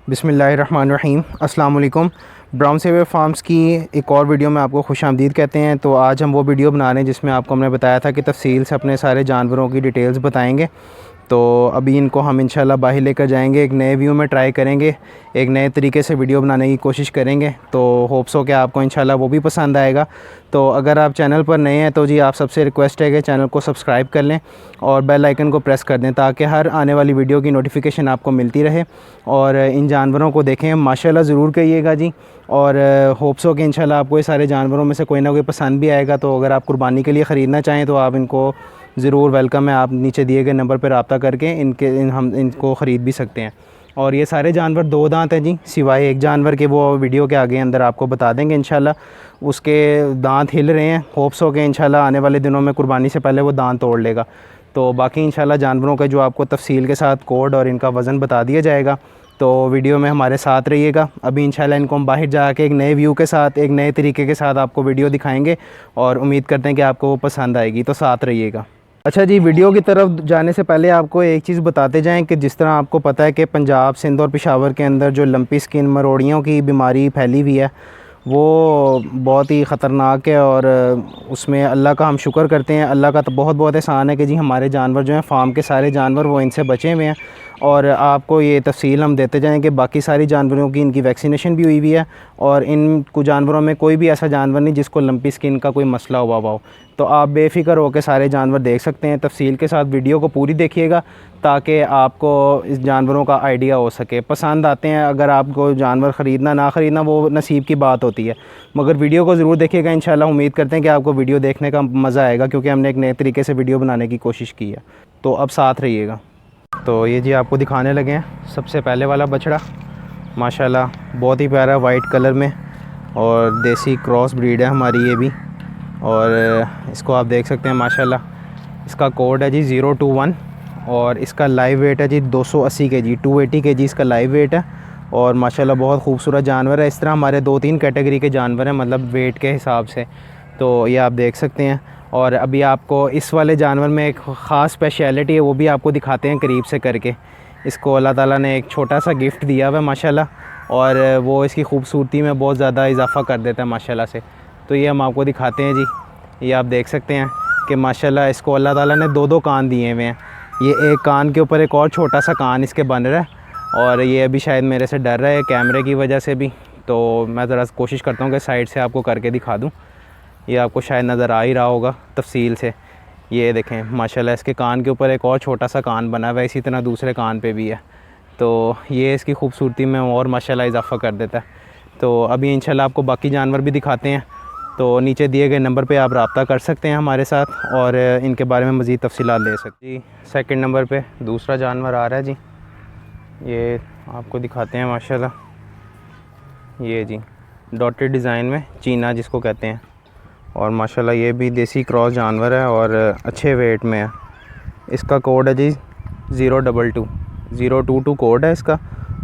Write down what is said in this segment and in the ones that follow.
बिस्मिल्लाहिर्रहमानिर्रहीम। अस्सलाम वालेकुम। ब्राउन सेवर फार्म्स की एक और वीडियो में आपको खुशामदीद कहते हैं। तो आज हम वो वीडियो बना रहे हैं जिसमें आपको हमने बताया था कि तफसील से अपने सारे जानवरों की डिटेल्स बताएंगे। तो अभी इनको हम इंशाल्लाह बाहर लेकर जाएंगे, एक नए व्यू में ट्राई करेंगे, एक नए तरीके से वीडियो बनाने की कोशिश करेंगे। तो होप्स हो कि आपको इंशाल्लाह वो भी पसंद आएगा। तो अगर आप चैनल पर नए हैं तो जी आप सबसे रिक्वेस्ट है कि चैनल को सब्सक्राइब कर लें और बेल आइकन को प्रेस कर दें ताकि हर आने वाली वीडियो की नोटिफिकेशन आपको मिलती रहे। और इन जानवरों को देखें, माशाल्लाह ज़रूर कहिएगा जी। और होप्स हो कि इंशाल्लाह आपको ये सारे जानवरों में से कोई ना कोई पसंद भी आएगा। तो अगर आप कुर्बानी के लिए ख़रीदना चाहें तो आप इनको ज़रूर वेलकम है, आप नीचे दिए गए नंबर पर रब्ता करके हम इनको ख़रीद भी सकते हैं। और ये सारे जानवर दो दांत हैं जी, सिवाय एक जानवर के, वो वीडियो के आगे अंदर आपको बता देंगे इंशाल्लाह। उसके दांत हिल रहे हैं, होप्स हो के इंशाल्लाह आने वाले दिनों में कुर्बानी से पहले वो दांत तोड़ लेगा। तो बाकी इंशाल्लाह जानवरों का जो आपको तफसील के साथ कोड और इनका वज़न बता दिया जाएगा। तो वीडियो में हमारे साथ रहिएगा। अभी इंशाल्लाह इनको हम बाहर जाके एक नए व्यू के साथ, एक नए तरीके के साथ आपको वीडियो दिखाएंगे और उम्मीद करते हैं कि आपको वो पसंद आएगी। तो साथ रहिएगा। अच्छा जी, वीडियो की तरफ जाने से पहले आपको एक चीज़ बताते जाएं कि जिस तरह आपको पता है कि पंजाब, सिंध और पेशावर के अंदर जो लंपी स्किन, मरोड़ियों की बीमारी फैली हुई है, वो बहुत ही ख़तरनाक है। और उसमें अल्लाह का हम शुक्र करते हैं, अल्लाह का तो बहुत बहुत एहसान है कि जी हमारे जानवर जो हैं, फार्म के सारे जानवर वो इनसे बचे हुए हैं। और आपको ये तफसील हम देते जाएँ कि बाकी सारी जानवरों की इनकी वैक्सीनेशन भी हुई हुई है और इन कुछ जानवरों में कोई भी ऐसा जानवर नहीं जिसको लंपी स्किन का कोई मसला हुआ हो। तो आप बेफ़िक्र होकर सारे जानवर देख सकते हैं। तफसील के साथ वीडियो को पूरी देखिएगा ताकि आपको इस जानवरों का आइडिया हो सके। पसंद आते हैं, अगर आपको जानवर ख़रीदना ना ख़रीदना वो नसीब की बात होती है, मगर वीडियो को ज़रूर देखिएगा। इंशाल्लाह उम्मीद करते हैं कि आपको वीडियो देखने का मज़ा आएगा, क्योंकि हमने एक नए तरीके से वीडियो बनाने की कोशिश की है। तो अब साथ रहिएगा। तो ये जी आपको दिखाने लगे हैं सबसे पहले वाला बछड़ा। माशाल्लाह बहुत ही प्यारा वाइट कलर में और देसी क्रॉस ब्रीड है हमारी ये भी। और इसको आप देख सकते हैं माशाल्लाह। इसका कोड है जी 021 और इसका लाइव वेट है जी 280 केजी, 280 केजी इसका लाइव वेट है। और माशाल्लाह बहुत खूबसूरत जानवर है। इस तरह हमारे 2-3 कैटेगरी के जानवर हैं, मतलब वेट के हिसाब से। तो ये आप देख सकते हैं। और अभी आपको इस वाले जानवर में एक ख़ास स्पेशलिटी है, वो भी आपको दिखाते हैं करीब से करके। इसको अल्लाह ताला ने एक छोटा सा गिफ्ट दिया हुआ है माशाल्लाह, और वो इसकी खूबसूरती में बहुत ज़्यादा इजाफ़ा कर देता है माशाल्लाह से। तो ये हम आपको दिखाते हैं जी। ये आप देख सकते हैं कि माशाल्लाह इसको अल्लाह ताला ने 2-2 कान दिए हुए हैं। ये एक कान के ऊपर एक और छोटा सा कान इसके बन रहा है। और ये अभी शायद मेरे से डर रहा है कैमरे की वजह से भी। तो मैं ज़रा कोशिश करता हूँ कि साइड से आपको करके दिखा दूँ। ये आपको शायद नज़र आ ही रहा होगा तफसील से। ये देखें माशाल्लाह इसके कान के ऊपर एक और छोटा सा कान बना हुआ है, इसी तरह दूसरे कान पे भी है। तो ये इसकी खूबसूरती में और माशाल्लाह इजाफ़ा कर देता है। तो अभी इंशाल्लाह आपको बाकी जानवर भी दिखाते हैं। तो नीचे दिए गए नंबर पे आप रब्ता कर सकते हैं हमारे साथ और इनके बारे में मज़ीद तफसीलात ले सकते हैं। जी सेकंड नंबर पे दूसरा जानवर आ रहा है जी, ये आपको दिखाते हैं माशाल्लाह। ये जी डॉटेड डिज़ाइन में चीना जिसको कहते हैं। और माशाल्लाह ये भी देसी क्रॉस जानवर है और अच्छे वेट में है। इसका कोड है जी 022 कोड है इसका।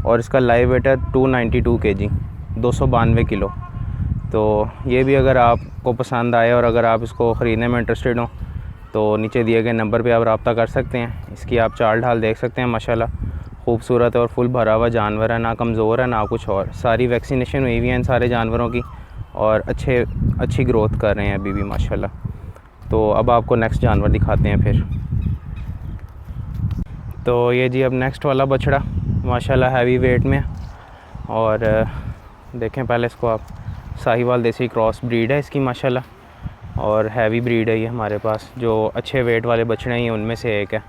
और इसका लाइव वेट है 292 केजी, 292 किलो। तो ये भी अगर आपको पसंद आए और अगर आप इसको ख़रीदने में इंटरेस्टेड हो तो नीचे दिए गए नंबर पे आप रब्ता कर सकते हैं। इसकी आप चाल ढाल देख सकते हैं माशाल्लाह, खूबसूरत है और फुल भरा हुआ जानवर है, ना कमज़ोर है ना कुछ और। सारी वैक्सीनेशन हुई हुई है इन सारे जानवरों की और अच्छी ग्रोथ कर रहे हैं अभी भी माशाल्लाह। तो अब आपको नेक्स्ट जानवर दिखाते हैं फिर। तो ये जी अब नेक्स्ट वाला बछड़ा माशाल्लाह हैवी वेट में। और देखें पहले इसको आप, साहिवाल देसी क्रॉस ब्रीड है इसकी माशाल्लाह और हैवी ब्रीड है ये हमारे पास। जो अच्छे वेट वाले बछड़े हैं उनमें से एक है।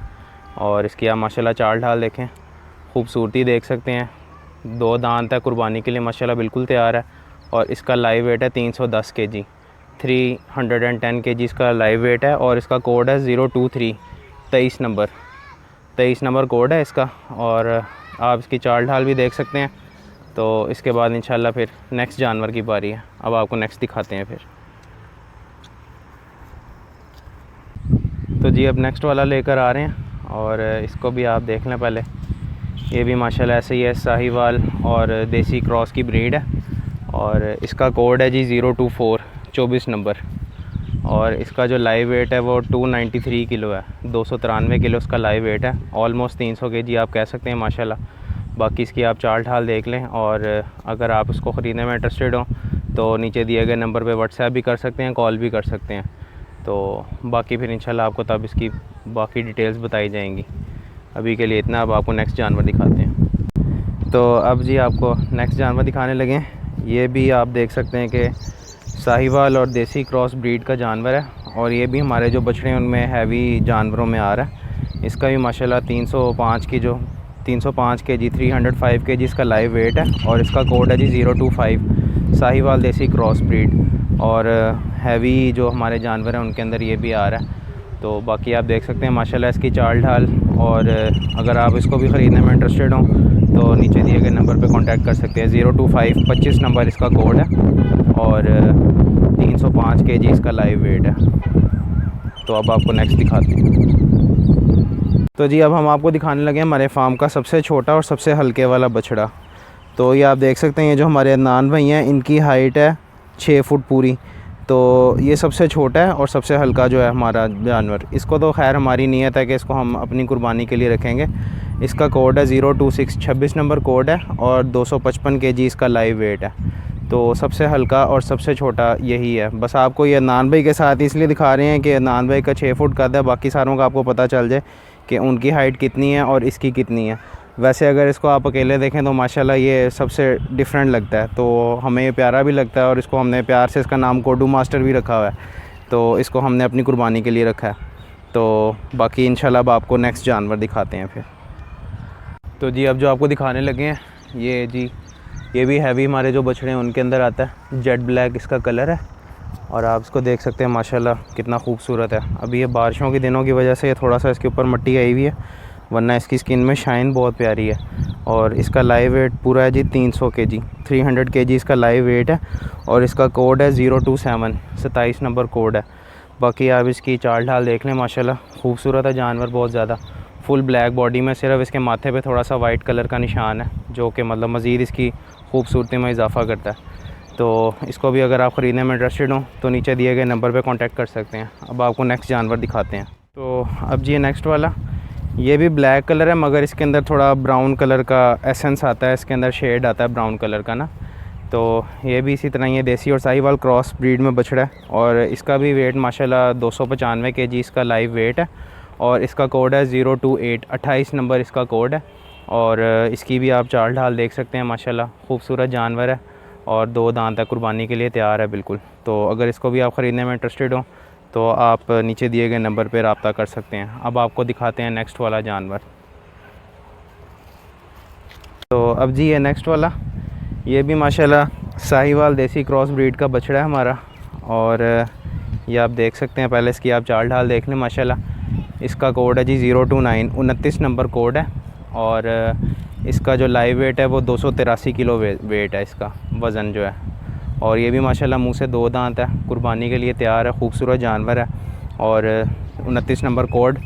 और इसकी आप माशाल्लाह चाल ढाल देखें, खूबसूरती देख सकते हैं। 2 दांत है, कुर्बानी के लिए माशाल्लाह बिल्कुल तैयार है। और इसका लाइव वेट है 310 केजी, 310 केजी इसका लाइव वेट है। और इसका कोड है 023, 23 नंबर कोड है इसका। और आप इसकी चाल ढाल भी देख सकते हैं। तो इसके बाद इंशाल्लाह फिर नेक्स्ट जानवर की बारी है। अब आपको नेक्स्ट दिखाते हैं फिर। तो जी अब नेक्स्ट वाला लेकर आ रहे हैं और इसको भी आप देख लें पहले। ये भी माशाल्लाह ऐसे ही है, साहिवाल और देसी क्रॉस की ब्रीड है। और इसका कोड है जी 024, 24 नंबर। और इसका जो लाइव वेट है वो 293 किलो है, 293 किलो इसका लाइव वेट है। ऑलमोस्ट 300 केजी आप कह सकते हैं माशाल्लाह। बाकी इसकी आप चाल ढाल देख लें, और अगर आप इसको ख़रीदने में इंटरेस्टेड हो तो नीचे दिए गए नंबर पे व्हाट्सएप भी कर सकते हैं, कॉल भी कर सकते हैं। तो बाकी फिर इंशाल्लाह आपको तब इसकी बाकी डिटेल्स बताई जाएंगी। अभी के लिए इतना, अब आपको नेक्स्ट जानवर दिखाते हैं। तो अब जी आपको नेक्स्ट जानवर दिखाने लगे हैं। ये भी आप देख सकते हैं कि साहिवाल और देसी क्रॉस ब्रीड का जानवर है, और ये भी हमारे जो बछड़े हैं उनमें हैवी जानवरों में आ रहा है। इसका भी माशाल्लाह 305 kg 305 kg इसका लाइव वेट है, और इसका कोड है जी 025 साहिवाल देसी क्रॉस ब्रीड। और हैवी जो हमारे जानवर हैं उनके अंदर ये भी आ रहा है। तो बाकी आप देख सकते हैं माशाल्लाह इसकी चाल ढाल। और अगर आप इसको भी ख़रीदने में इंटरेस्टेड हो तो नीचे दिए गए नंबर पे कांटेक्ट कर सकते हैं। 025 25 नंबर इसका कोड है, और 305 kg इसका लाइव वेट है। तो अब आपको नेक्स्ट दिखाते हैं। तो जी अब हम आपको दिखाने लगे हैं हमारे फार्म का सबसे छोटा और सबसे हल्के वाला बछड़ा। तो ये आप देख सकते हैं, ये जो हमारे अदनान भाई हैं इनकी हाइट है 6 फुट पूरी। तो ये सबसे छोटा है और सबसे हल्का जो है हमारा जानवर। इसको तो खैर हमारी नीयत है कि इसको हम अपनी कुर्बानी के लिए रखेंगे। इसका कोड है 026 26 नंबर कोड है, और 255 kg इसका लाइव वेट है। तो सबसे हल्का और सबसे छोटा यही है। बस आपको ये अदनान भाई के साथ इसलिए दिखा रहे हैं कि अदनान भाई का 6 फुट कद है, बाकी सारों का आपको पता चल जाए कि उनकी हाइट कितनी है और इसकी कितनी है। वैसे अगर इसको आप अकेले देखें तो माशाल्लाह ये सबसे डिफरेंट लगता है, तो हमें ये प्यारा भी लगता है, और इसको हमने प्यार से इसका नाम कोडू मास्टर भी रखा हुआ है। तो इसको हमने अपनी कुर्बानी के लिए रखा है। तो बाकी इंशाल्लाह अब आपको नेक्स्ट जानवर दिखाते हैं फिर। तो जी अब जो आपको दिखाने लगे हैं ये जी, ये भी हैवी हमारे जो बछड़े हैं उनके अंदर आता है। जेट ब्लैक इसका कलर है, और आप इसको देख सकते हैं माशाल्लाह कितना खूबसूरत है। अभी ये बारिशों के दिनों की वजह से थोड़ा सा इसके ऊपर मिट्टी आई हुई है, वरना इसकी स्किन में शाइन बहुत प्यारी है। और इसका लाइव वेट पूरा है जी 300 kg 300 kg इसका लाइव वेट है, और इसका कोड है 027 27 नंबर कोड है। बाकी आप इसकी चाल ढाल देख लें, माशाल्लाह खूबसूरत है जानवर बहुत ज़्यादा। फुल ब्लैक बॉडी में, सिर्फ इसके माथे पे थोड़ा सा वाइट कलर का निशान है, जो कि मतलब मज़ीद इसकी खूबसूरती में इजाफ़ा करता है। तो इसको भी अगर आप ख़रीदने में इंटरेस्टेड हो तो नीचे दिए गए नंबर पे कांटेक्ट कर सकते हैं। अब आपको नेक्स्ट जानवर दिखाते हैं। तो अब जी नेक्स्ट वाला, ये भी ब्लैक कलर है, मगर इसके अंदर थोड़ा ब्राउन कलर का एसेंस आता है, इसके अंदर शेड आता है ब्राउन कलर का ना। तो ये भी इसी तरह, ये देसी और साहिवाल क्रॉस ब्रीड में बछड़ा है, और इसका भी वेट माशाल्लाह 295 kg इसका लाइव वेट है, और इसका कोड है 028 28 नंबर इसका कोड है। और इसकी भी आप चाल ढाल देख सकते हैं, माशाल्लाह खूबसूरत जानवर है, और 2 दांत है, कुर्बानी के लिए तैयार है बिल्कुल। तो अगर इसको भी आप ख़रीदने में इंटरेस्टेड हो तो आप नीचे दिए गए नंबर पर रब्ता कर सकते हैं। अब आपको दिखाते हैं नेक्स्ट वाला जानवर। तो अब जी ये नेक्स्ट वाला, ये भी माशाल्लाह साहिवाल देसी क्रॉस ब्रीड का बछड़ा है हमारा, और ये आप देख सकते हैं। पहले इसकी आप चाल ढाल देख लें माशाल्लाह। इसका कोड है जी 029 29 नंबर कोड है, और इसका जो लाइव वेट है वो 283 किलो वेट है इसका वज़न जो है। और ये भी माशाल्लाह मुंह से 2 दांत है, कुर्बानी के लिए तैयार है, खूबसूरत जानवर है। और 29 number code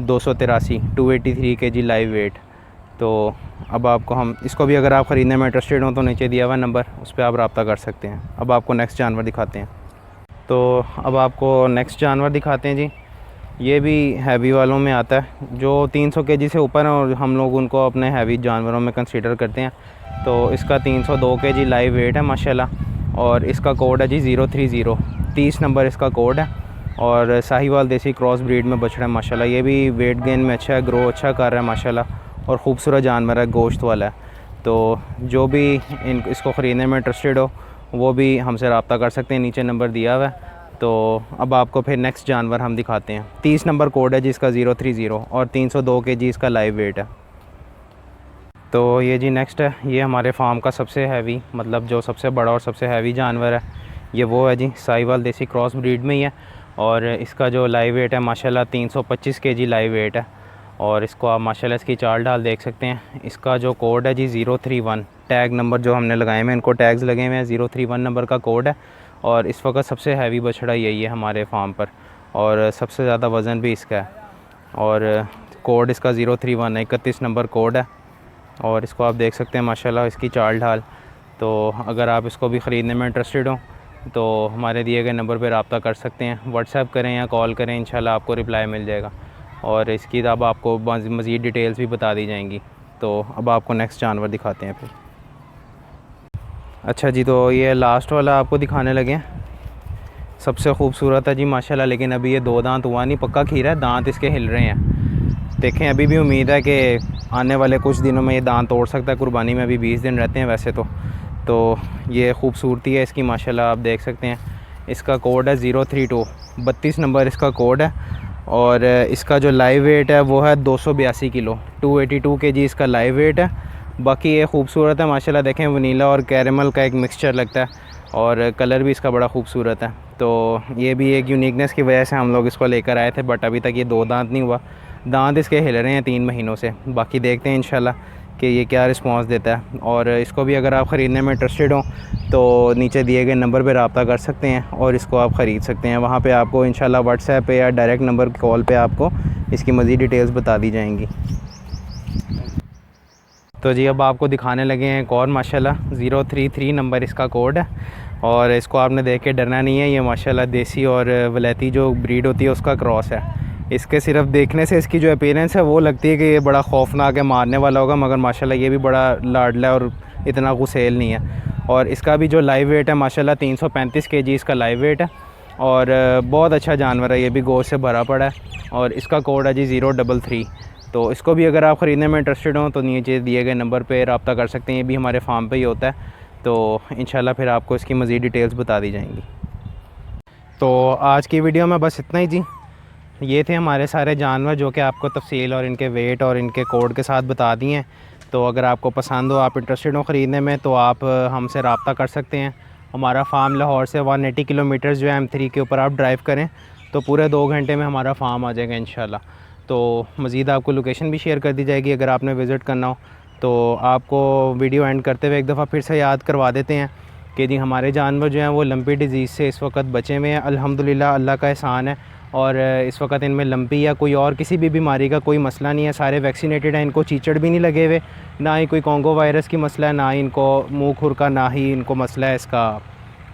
283 283 kg live wait. तो अब आपको हम इसको भी अगर आप ख़रीदने में इंटरेस्टेड हो तो नीचे दिया हुआ नंबर, उस पर आप रब्ता कर सकते हैं। अब आपको नेक्स्ट जानवर दिखाते हैं। तो अब आपको नेक्स्ट जानवर दिखाते हैं जी। ये भी हैवी वालों में आता है, जो 300 kg से ऊपर है, और हम लोग उनको अपने हैवी जानवरों में कंसीडर करते हैं। तो इसका 302 kg लाइव वेट है माशाल्लाह, और इसका कोड है जी 030 30 नंबर इसका कोड है। और साहिवाल देसी क्रॉस ब्रीड में बछड़ा है माशाल्लाह। ये भी वेट गेन में अच्छा है, ग्रो अच्छा कर रहा है माशाल्लाह, और ख़ूबसूरत जानवर है, गोश्त वाला है। तो जो भी इसको ख़रीदने में इंटरेस्टेड हो वो भी हमसे रब्ता कर सकते हैं, नीचे नंबर दिया हुआ है। तो अब आपको फिर नेक्स्ट जानवर हम दिखाते हैं। 30 नंबर कोड है जिसका 030, और 302 kg इसका लाइव वेट है। तो ये जी नेक्स्ट है, ये हमारे फार्म का सबसे हैवी, मतलब जो सबसे बड़ा और सबसे हैवी जानवर है ये वो है जी, साहिवाल देसी क्रॉस ब्रीड में ही है। और इसका जो लाइव वेट है माशाल्लाह 325 kg लाइव वेट है। और इसको आप माशाल्लाह इसकी चाल ढाल देख सकते हैं। इसका जो कोड है जी 031, टैग नंबर जो हमने लगाए हुए हैं, इनको टैग्स लगे हुए हैं, 031 नंबर का कोड है। और इस वक्त सबसे हैवी बछड़ा यही है हमारे फार्म पर, और सबसे ज़्यादा वज़न भी इसका है। और कोड इसका 031 है, 31 नंबर कोड है। और इसको आप देख सकते हैं माशाल्लाह इसकी चाल ढाल। तो अगर आप इसको भी ख़रीदने में इंटरेस्टेड हो तो हमारे दिए गए नंबर पर रब्ता कर सकते हैं, व्हाट्सएप करें या कॉल करें, इंशाल्लाह आपको रिप्लाई मिल जाएगा, और इसकी अब आपको मज़ीद डिटेल्स भी बता दी जाएंगी। तो अब आपको नेक्स्ट जानवर दिखाते हैं फिर। अच्छा जी, तो ये लास्ट वाला आपको दिखाने लगे हैं, सबसे खूबसूरत है जी माशाल्लाह। लेकिन अभी ये 2 दांत हुआ नहीं, पक्का खीरा है, दांत इसके हिल रहे हैं। देखें, अभी भी उम्मीद है कि आने वाले कुछ दिनों में ये दांत तोड़ सकता है। कुर्बानी में अभी 20 दिन रहते हैं वैसे तो ये खूबसूरती है इसकी माशाल्लाह, आप देख सकते हैं। इसका कोड है 032, 32 नंबर इसका कोड है। और इसका जो लाइव वेट है वो है 282 किलो, 282 kg इसका लाइव वेट है। बाकी ये खूबसूरत है माशाल्लाह। देखें, वनीला और कैरेमल का एक मिक्सचर लगता है और कलर भी इसका बड़ा खूबसूरत है। तो ये भी एक यूनिकनेस की वजह से हम लोग इसको लेकर आए थे, बट अभी तक ये 2 दांत नहीं हुआ, दांत इसके हिल रहे हैं 3 महीनों से। बाकी देखते हैं इंशाल्लाह कि ये क्या रिस्पांस देता है। और इसको भी अगर आप ख़रीदने में इंटरेस्टेड हो तो नीचे दिए गए नंबर पर रब्ता कर सकते हैं और इसको आप ख़रीद सकते हैं। वहाँ पे आपको इंशाल्लाह व्हाट्सएप पे या डायरेक्ट नंबर कॉल पे आपको इसकी मज़ीद डिटेल्स बता दी जाएंगी। तो जी, अब आपको दिखाने लगे हैं एक और माशाल्लाह, 033 नंबर इसका कोड है। और इसको आपने देख के डरना नहीं है, ये माशाल्लाह देसी और वलैती जो ब्रीड होती है उसका क्रॉस है। इसके सिर्फ देखने से इसकी जो अपीयरेंस है वो लगती है कि ये बड़ा खौफनाक है, मारने वाला होगा, मगर माशाल्लाह ये भी बड़ा लाडला और इतना गुस्सेल नहीं है। और इसका भी जो लाइव वेट है माशाल्लाह 335 kg इसका लाइव वेट है। और बहुत अच्छा जानवर है, ये भी गोश्त से भरा पड़ा है। और इसका कोड है जी 033। तो इसको भी अगर आप ख़रीदने में इंटरेस्टेड हो तो नीचे दिए गए नंबर पे रब्ता कर सकते हैं। ये भी हमारे फार्म पे ही होता है, तो इंशाल्लाह फिर आपको इसकी मज़ीद डिटेल्स बता दी जाएंगी। तो आज की वीडियो में बस इतना ही जी। ये थे हमारे सारे जानवर जो कि आपको तफसील और इनके वेट और इनके कोड के साथ बता दिए हैं। तो अगर आपको पसंद हो, आप इंटरेस्टेड हो ख़रीदने में, तो आप हमसे रब्ता कर सकते हैं। हमारा फार्म लाहौर से 180 किलोमीटर जो है M3 के ऊपर आप ड्राइव करें तो पूरे 2 घंटे में हमारा फार्म आ जाएगा इंशाल्लाह। तो मज़ीद आपको लोकेशन भी शेयर कर दी जाएगी अगर आपने विज़िट करना हो। तो आपको वीडियो एंड करते हुए एक दफ़ा फिर से याद करवा देते हैं कि जी हमारे जानवर जो हैं वो लंपी डिज़ीज़ से इस वक्त बचे हुए हैं, अल्हम्दुलिल्लाह, अल्लाह का एहसान है। और इस वक्त इनमें लंपी या कोई और किसी भी बीमारी का कोई मसला नहीं है, सारे वैक्सीनेटेड हैं। इनको चीचड़ भी नहीं लगे हुए, ना ही कोई कॉन्गो वायरस की मसला है, ना ही इनको मुँह खुर का, ना ही इनको मसला है इसका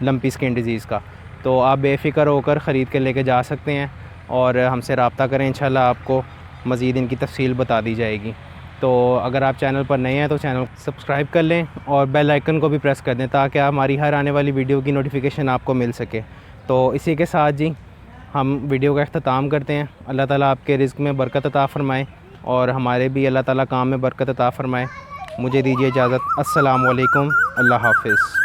लंपी स्किन डिज़ीज़ का। तो आप बेफ़िक्र होकर ख़रीद के लेके जा सकते हैं और हमसे रब्ता करें, इंशाल्लाह आपको मज़ीद इनकी तफसील बता दी जाएगी। तो अगर आप चैनल पर नए हैं तो चैनल सब्सक्राइब कर लें और बेल आइकन को भी प्रेस कर दें ताकि हमारी हर आने वाली वीडियो की नोटिफिकेशन आपको मिल सके। तो इसी के साथ जी हम वीडियो का अख्ताम करते हैं। अल्लाह ताला आपके रिज़्क़ में बरकत अता फ़रमाए और हमारे भी अल्लाह ताला काम में बरकत अता फ़रमाए। मुझे दीजिए इजाज़त। अस्सलामु अलैकुम, अल्लाह हाफ़िज़।